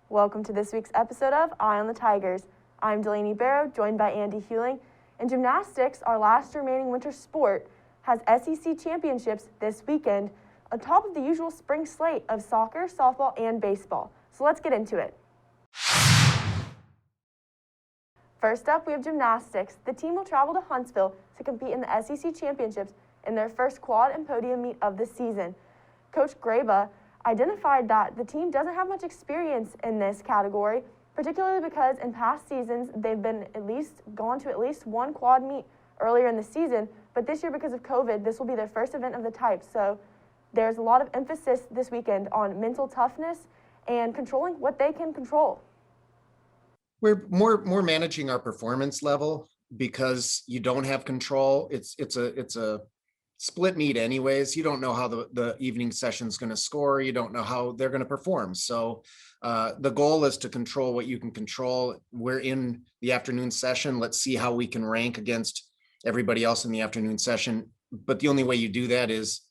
Welcome to this week's episode of Eye on the Tigers. I'm Delaney Barrow, joined by Andy Hewling. In gymnastics, our last remaining winter sport, has SEC championships this weekend, on top of the usual spring slate of soccer, softball, and baseball. So let's get into it. First up, we have gymnastics. The team will travel to Huntsville to compete in the SEC championships in their first quad and podium meet of the season. Coach Graba identified that the team doesn't have much experience in this category, particularly because in past seasons they've been gone to at least one quad meet earlier in the season, but this year because of COVID, this will be their first event of the type. So there's a lot of emphasis this weekend on mental toughness and controlling what they can control. We're more managing our performance level because you don't have control. It's a split meet anyways. You don't know how the evening session's going to score. You don't know how they're going to perform. So the goal is to control what you can control. We're in the afternoon session. Let's see how we can rank against everybody else in the afternoon session. But the only way you do that is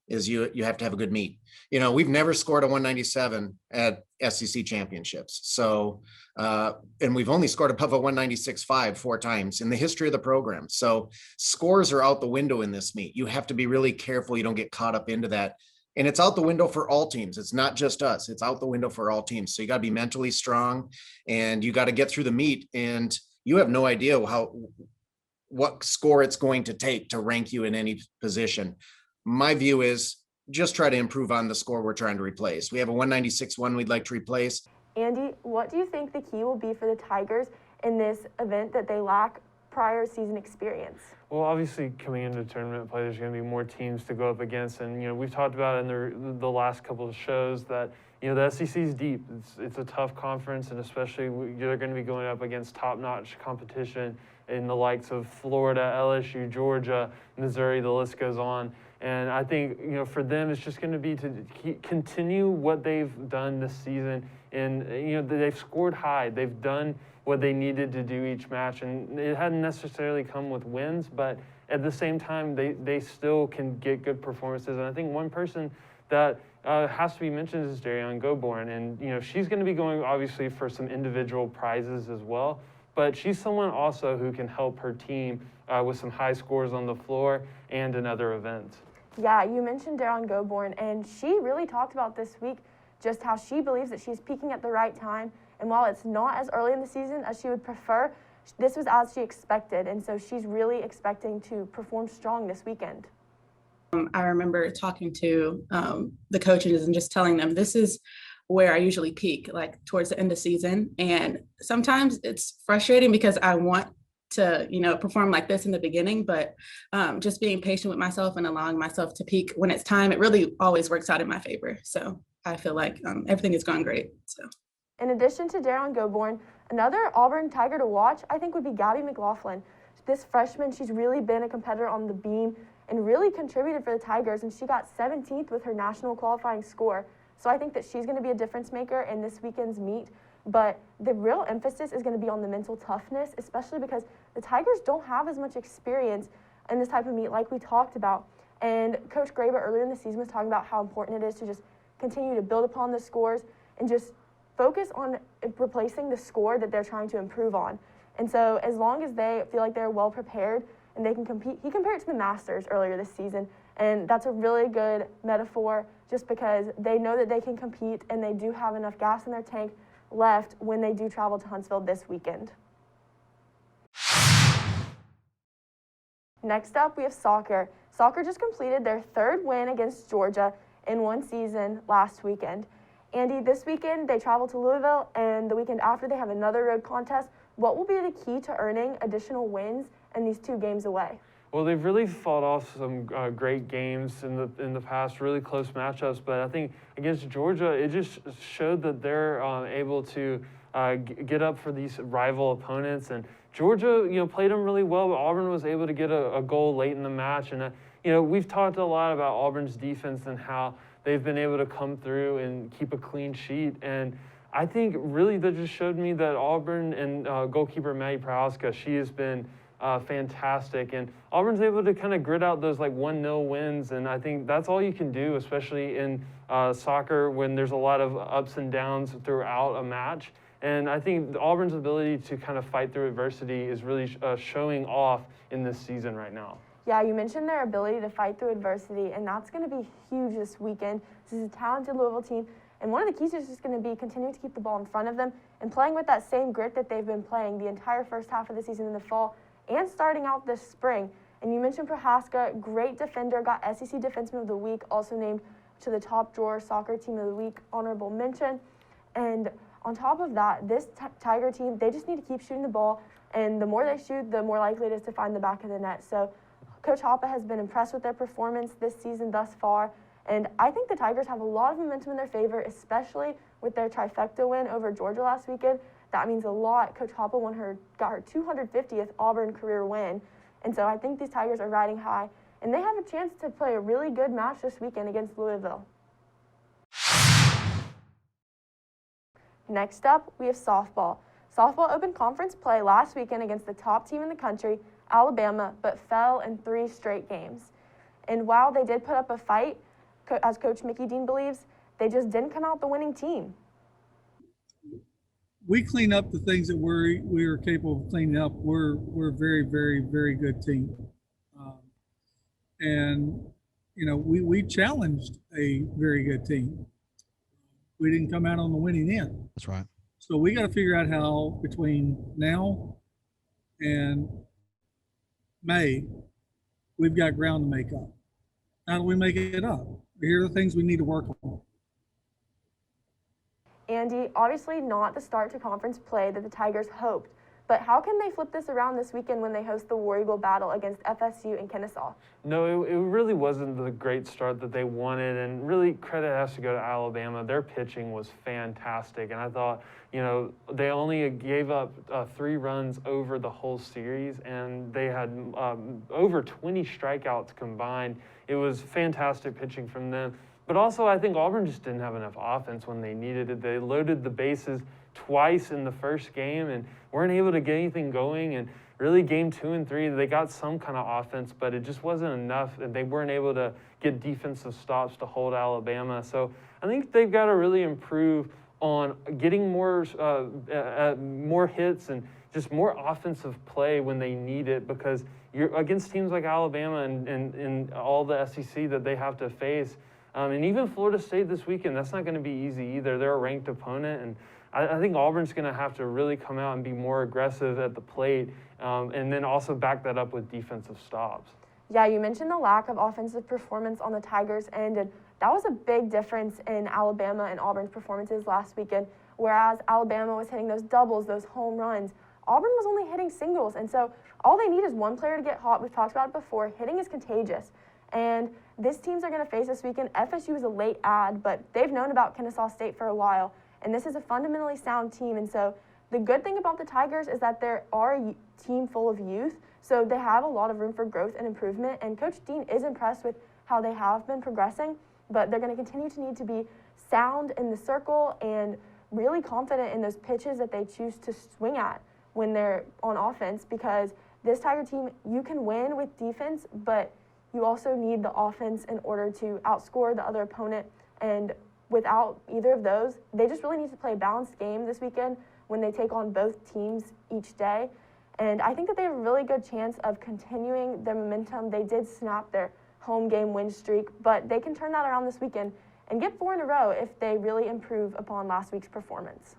you have to have a good meet. You know, we've never scored a 197 at SEC championships. So, and we've only scored above a 196.5 4 times in the history of the program. So scores are out the window in this meet. You have to be really careful you don't get caught up into that. And it's out the window for all teams. It's not just us. It's out the window for all teams. So you got to be mentally strong and you got to get through the meet. And you have no idea what score it's going to take to rank you in any position. My view is just try to improve on the score we're trying to replace. We have a 196.1 we'd like to replace. Andy, what do you think the key will be for the Tigers in this event that they lack prior season experience? Well, obviously, coming into tournament play, there's going to be more teams to go up against. And, you know, we've talked about in the last couple of shows that, you know, the SEC is deep. It's a tough conference, and especially you're going to be going up against top-notch competition in the likes of Florida, LSU, Georgia, Missouri, the list goes on. And I think, you know, for them, it's just going to be to continue what they've done this season. And, you know, they've scored high. They've done what they needed to do each match. And it hadn't necessarily come with wins, but at the same time, they still can get good performances. And I think one person that has to be mentioned is Darian Goborn. And, you know, she's going to be going, obviously, for some individual prizes as well. But she's someone also who can help her team with some high scores on the floor and in other events. Yeah, you mentioned Daron Goborn, and she really talked about this week just how she believes that she's peaking at the right time. And while it's not as early in the season as she would prefer, this was as she expected. And so she's really expecting to perform strong this weekend. I remember talking to the coaches and just telling them this is where I usually peak, like towards the end of season. And sometimes it's frustrating because I want to, you know, perform like this in the beginning, but just being patient with myself and allowing myself to peak when it's time, it really always works out in my favor. So I feel like everything is going great. So, in addition to Daron Goborn, another Auburn Tiger to watch, I think, would be Gabby McLaughlin. This freshman, she's really been a competitor on the beam and really contributed for the Tigers, and she got 17th with her national qualifying score. So I think that she's going to be a difference maker in this weekend's meet. But the real emphasis is going to be on the mental toughness, especially because the Tigers don't have as much experience in this type of meet like we talked about. And Coach Graba earlier in the season was talking about how important it is to just continue to build upon the scores and just focus on replacing the score that they're trying to improve on. And so as long as they feel like they're well prepared and they can compete, he compared it to the Masters earlier this season. And that's a really good metaphor just because they know that they can compete and they do have enough gas in their tank left when they do travel to Huntsville this weekend. Next up, we have soccer. Soccer just completed their third win against Georgia in one season last weekend. Andy, this weekend they travel to Louisville, and the weekend after they have another road contest. What will be the key to earning additional wins in these 2 games away? Well, they've really fought off some great games in the past, really close matchups. But I think against Georgia, it just showed that they're able to get up for these rival opponents. And Georgia, you know, played them really well. But Auburn was able to get a goal late in the match. And you know, we've talked a lot about Auburn's defense and how they've been able to come through and keep a clean sheet. And I think really that just showed me that Auburn and goalkeeper Maddie Prowska, she has been fantastic. And Auburn's able to kind of grit out those like 1-0 wins, and I think that's all you can do, especially in soccer when there's a lot of ups and downs throughout a match. And I think Auburn's ability to kind of fight through adversity is really showing off in this season right now. Yeah, you mentioned their ability to fight through adversity, and that's going to be huge this weekend. This is a talented Louisville team, and one of the keys is just going to be continuing to keep the ball in front of them and playing with that same grit that they've been playing the entire first half of the season in the fall and starting out this spring. And you mentioned Prohaska, great defender, got SEC Defenseman of the Week, also named to the top drawer soccer team of the week, honorable mention. And on top of that, this Tiger team, they just need to keep shooting the ball, and the more they shoot, the more likely it is to find the back of the net. So Coach Hoppe has been impressed with their performance this season thus far, and I think the Tigers have a lot of momentum in their favor, especially with their trifecta win over Georgia last weekend. That means a lot. Coach Hoppe got her 250th Auburn career win, and so I think these Tigers are riding high, and they have a chance to play a really good match this weekend against Louisville. Next up, we have softball. Softball opened conference play last weekend against the top team in the country, Alabama, but fell in 3 straight games. And while they did put up a fight, as Coach Mickey Dean believes, they just didn't come out the winning team. We clean up the things that we are capable of cleaning up. We're a very, very, very good team. And, you know, we challenged a very good team. We didn't come out on the winning end. That's right. So we got to figure out how between now and May, we've got ground to make up. How do we make it up? Here are the things we need to work on. Andy, obviously not the start to conference play that the Tigers hoped, but how can they flip this around this weekend when they host the War Eagle battle against FSU in Kennesaw? No, it really wasn't the great start that they wanted, and really credit has to go to Alabama. Their pitching was fantastic, and I thought, you know, they only gave up 3 runs over the whole series, and they had over 20 strikeouts combined. It was fantastic pitching from them. But also, I think Auburn just didn't have enough offense when they needed it. They loaded the bases twice in the first game and weren't able to get anything going. And really, game 2 and 3, they got some kind of offense, but it just wasn't enough. And they weren't able to get defensive stops to hold Alabama. So I think they've got to really improve on getting more hits and just more offensive play when they need it, because you're against teams like Alabama and all the SEC that they have to face. And even Florida State this weekend, that's not going to be easy either. They're a ranked opponent, and I think Auburn's going to have to really come out and be more aggressive at the plate, and then also back that up with defensive stops. Yeah, you mentioned the lack of offensive performance on the Tigers' end, and that was a big difference in Alabama and Auburn's performances last weekend. Whereas Alabama was hitting those doubles, those home runs, Auburn was only hitting singles, and so all they need is one player to get hot. We've talked about it before. Hitting is contagious, and these teams are going to face this weekend. FSU is a late add, but they've known about Kennesaw State for a while, and this is a fundamentally sound team. And so the good thing about the Tigers is that they are a team full of youth, so they have a lot of room for growth and improvement, and Coach Dean is impressed with how they have been progressing, but they're going to continue to need to be sound in the circle and really confident in those pitches that they choose to swing at when they're on offense, because this Tiger team, you can win with defense, but you also need the offense in order to outscore the other opponent. And without either of those, they just really need to play a balanced game this weekend when they take on both teams each day. And I think that they have a really good chance of continuing their momentum. They did snap their home game win streak, but they can turn that around this weekend and get 4 in a row if they really improve upon last week's performance.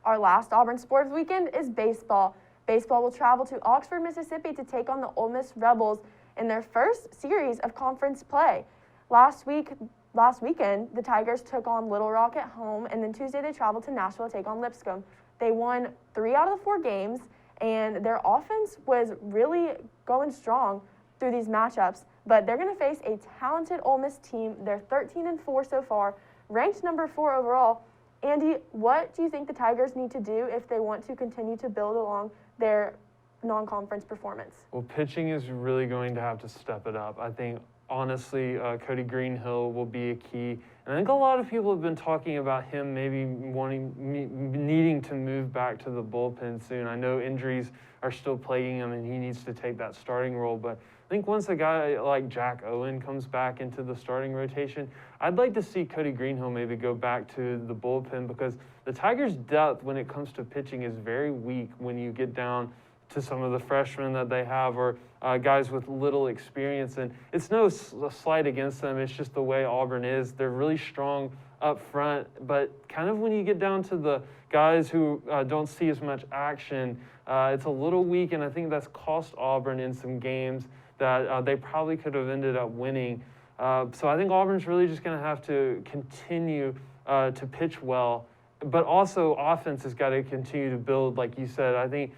Our last Auburn sports weekend is baseball. Baseball will travel to Oxford, Mississippi to take on the Ole Miss Rebels in their first series of conference play. Last weekend, the Tigers took on Little Rock at home, and then Tuesday they traveled to Nashville to take on Lipscomb. They won 3 out of the 4 games, and their offense was really going strong through these matchups, but they're going to face a talented Ole Miss team. They're 13-4 so far, ranked number 4 overall. Andy, what do you think the Tigers need to do if they want to continue to build along their non-conference performance? Well, pitching is really going to have to step it up. I think honestly, Cody Greenhill will be a key. And I think a lot of people have been talking about him maybe needing to move back to the bullpen soon. I know injuries are still plaguing him and he needs to take that starting role, but I think once a guy like Jack Owen comes back into the starting rotation, I'd like to see Cody Greenhill maybe go back to the bullpen, because the Tigers' depth when it comes to pitching is very weak when you get down to some of the freshmen that they have, or guys with little experience. And it's no slight against them. It's just the way Auburn is. They're really strong up front, but kind of when you get down to the guys who don't see as much action, it's a little weak, and I think that's cost Auburn in some games that they probably could have ended up winning. So I think Auburn's really just going to have to continue to pitch well, but also offense has got to continue to build, like you said. I think,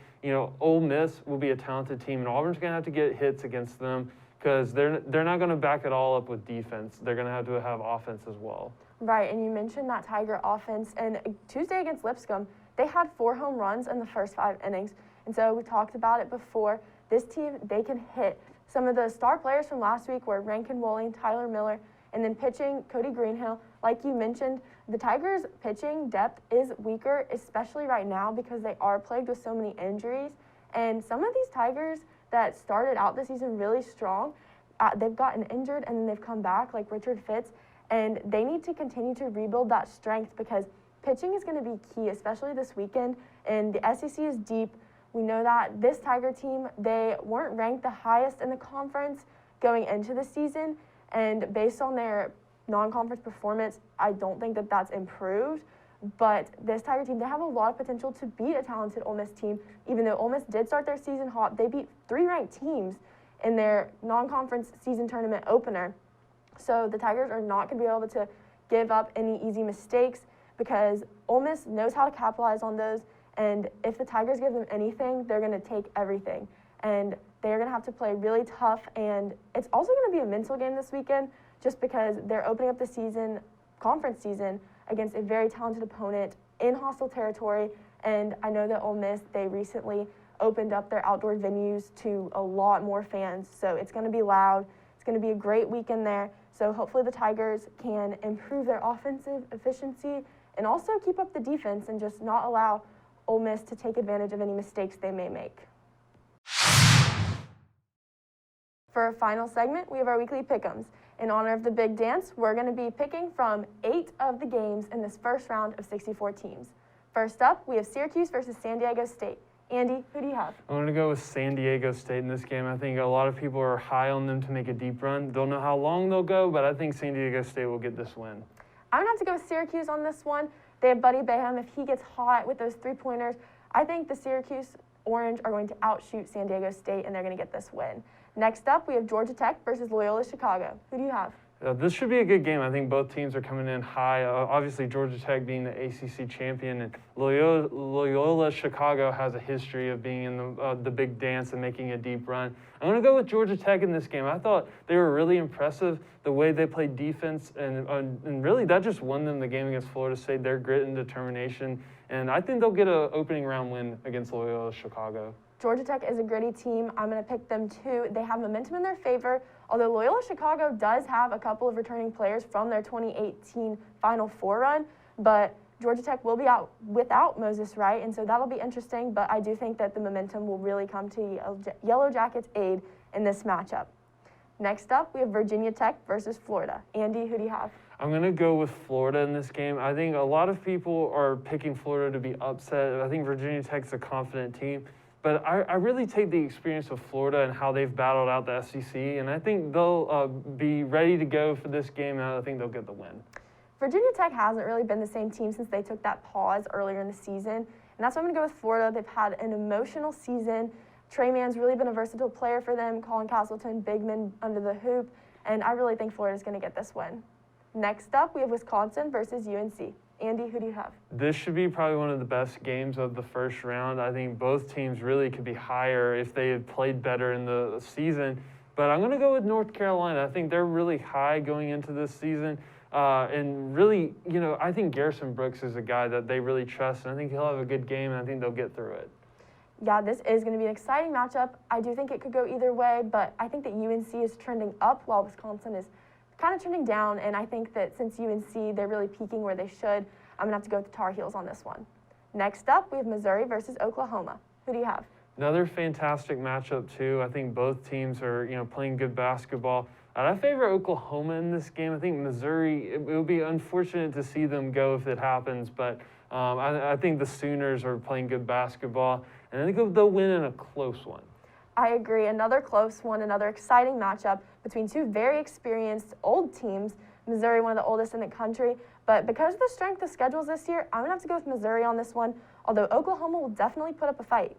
Ole Miss will be a talented team, and Auburn's going to have to get hits against them, because they're not going to back it all up with defense. They're going to have offense as well. Right, and you mentioned that Tiger offense, and Tuesday against Lipscomb, they had 4 home runs in the first 5 innings, and so we talked about it before. This team, they can hit. Some of the star players from last week were Rankin Wolling, Tyler Miller, and then pitching Cody Greenhill. Like you mentioned, the Tigers' pitching depth is weaker, especially right now because they are plagued with so many injuries. And some of these Tigers that started out the season really strong, they've gotten injured and then they've come back, like Richard Fitz, and they need to continue to rebuild that strength, because pitching is going to be key, especially this weekend. And the SEC is deep. We know that this Tiger team, they weren't ranked the highest in the conference going into the season, and based on their non-conference performance, I don't think that that's improved. But this Tiger team, they have a lot of potential to beat a talented Ole Miss team. Even though Ole Miss did start their season hot, they beat 3 ranked teams in their non-conference season tournament opener. So the Tigers are not going to be able to give up any easy mistakes, because Ole Miss knows how to capitalize on those. And if the Tigers give them anything, they're going to take everything. And they're going to have to play really tough. And it's also going to be a mental game this weekend, just because they're opening up the season, conference season, against a very talented opponent in hostile territory. And I know that Ole Miss, they recently opened up their outdoor venues to a lot more fans. So it's going to be loud. It's going to be a great weekend there. So hopefully the Tigers can improve their offensive efficiency and also keep up the defense and just not allow Ole Miss to take advantage of any mistakes they may make. For our final segment, we have our weekly pick'ems. In honor of the big dance, we're going to be picking from 8 of the games in this first round of 64 teams. First up, we have Syracuse versus San Diego State. Andy, who do you have? I'm going to go with San Diego State in this game. I think a lot of people are high on them to make a deep run. Don't know how long they'll go, but I think San Diego State will get this win. I'm going to have to go with Syracuse on this one. They have Buddy Bayham. If he gets hot with those 3-pointers, I think the Syracuse Orange are going to outshoot San Diego State, and they're going to get this win. Next up, we have Georgia Tech versus Loyola Chicago. Who do you have? This should be a good game. I think both teams are coming in high. Obviously, Georgia Tech being the ACC champion, and Loyola Chicago has a history of being in the big dance and making a deep run. I'm going to go with Georgia Tech in this game. I thought they were really impressive, the way they played defense, and really that just won them the game against Florida State, their grit and determination. And I think they'll get an opening round win against Loyola Chicago. Georgia Tech is a gritty team. I'm going to pick them too. They have momentum in their favor, although Loyola Chicago does have a couple of returning players from their 2018 Final Four run, but Georgia Tech will be out without Moses Wright, and so that'll be interesting, but I do think that the momentum will really come to Yellow Jackets' aid in this matchup. Next up, we have Virginia Tech versus Florida. Andy, who do you have? I'm going to go with Florida in this game. I think a lot of people are picking Florida to be upset. I think Virginia Tech's a confident team. But I really take the experience of Florida and how they've battled out the SEC, and I think they'll be ready to go for this game, and I think they'll get the win. Virginia Tech hasn't really been the same team since they took that pause earlier in the season, and that's why I'm going to go with Florida. They've had an emotional season. Trey Mann's really been a versatile player for them. Colin Castleton, big men under the hoop, and I really think Florida's going to get this win. Next up, we have Wisconsin versus UNC. Andy, who do you have? This should be probably one of the best games of the first round. I think both teams really could be higher if they had played better in the season. But I'm going to go with North Carolina. I think they're really high going into this season. And really, I think Garrison Brooks is a guy that they really trust. And I think he'll have a good game, and I think they'll get through it. Yeah, this is going to be an exciting matchup. I do think it could go either way, but I think that UNC is trending up while Wisconsin is kind of trending down, and I think that since UNC, they're really peaking where they should, I'm going to have to go with the Tar Heels on this one. Next up, we have Missouri versus Oklahoma. Who do you have? Another fantastic matchup too. I think both teams are, playing good basketball. I favor Oklahoma in this game. I think Missouri, it would be unfortunate to see them go if it happens, but I think the Sooners are playing good basketball, and I think they'll win in a close one. I agree. Another close one, another exciting matchup between two very experienced old teams. Missouri, one of the oldest in the country, but because of the strength of schedules this year, I'm going to have to go with Missouri on this one, although Oklahoma will definitely put up a fight.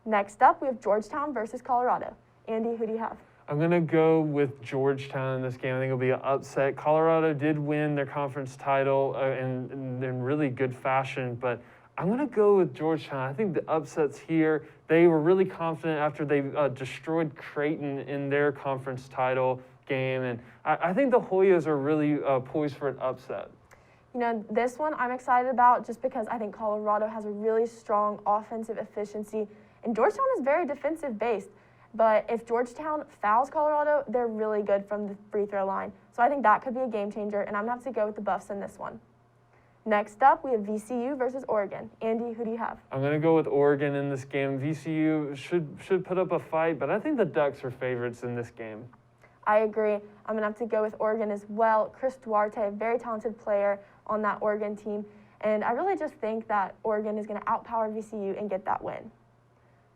Next up, we have Georgetown versus Colorado. Andy, who do you have? I'm going to go with Georgetown in this game. I think it'll be an upset. Colorado did win their conference title in really good fashion, but I'm going to go with Georgetown. I think the upsets here, they were really confident after they destroyed Creighton in their conference title game, and I think the Hoyas are really poised for an upset. This one I'm excited about just because I think Colorado has a really strong offensive efficiency, and Georgetown is very defensive based. But if Georgetown fouls Colorado, they're really good from the free throw line. So I think that could be a game changer, and I'm going to have to go with the Buffs in this one. Next up, we have VCU versus Oregon. Andy, who do you have? I'm going to go with Oregon in this game. VCU should put up a fight, but I think the Ducks are favorites in this game. I agree. I'm going to have to go with Oregon as well. Chris Duarte, a very talented player on that Oregon team. And I really just think that Oregon is going to outpower VCU and get that win.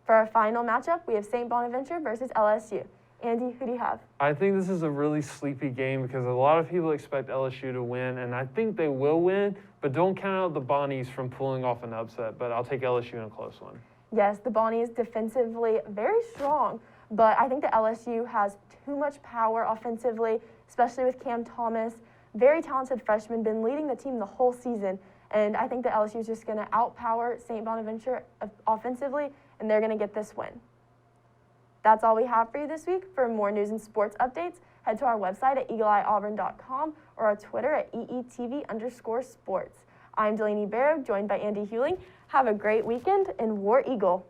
For our final matchup, we have St. Bonaventure versus LSU. Andy, who do you have? I think this is a really sleepy game because a lot of people expect LSU to win, and I think they will win, but don't count out the Bonnies from pulling off an upset, but I'll take LSU in a close one. Yes, the Bonnies defensively very strong, but I think that LSU has too much power offensively, especially with Cam Thomas, very talented freshman, been leading the team the whole season, and I think that LSU is just going to outpower St. Bonaventure offensively, and they're going to get this win. That's all we have for you this week. For more news and sports updates, head to our website at eagleeyeauburn.com or our Twitter at EETV_sports. I'm Delaney Barrow, joined by Andy Hewling. Have a great weekend and War Eagle.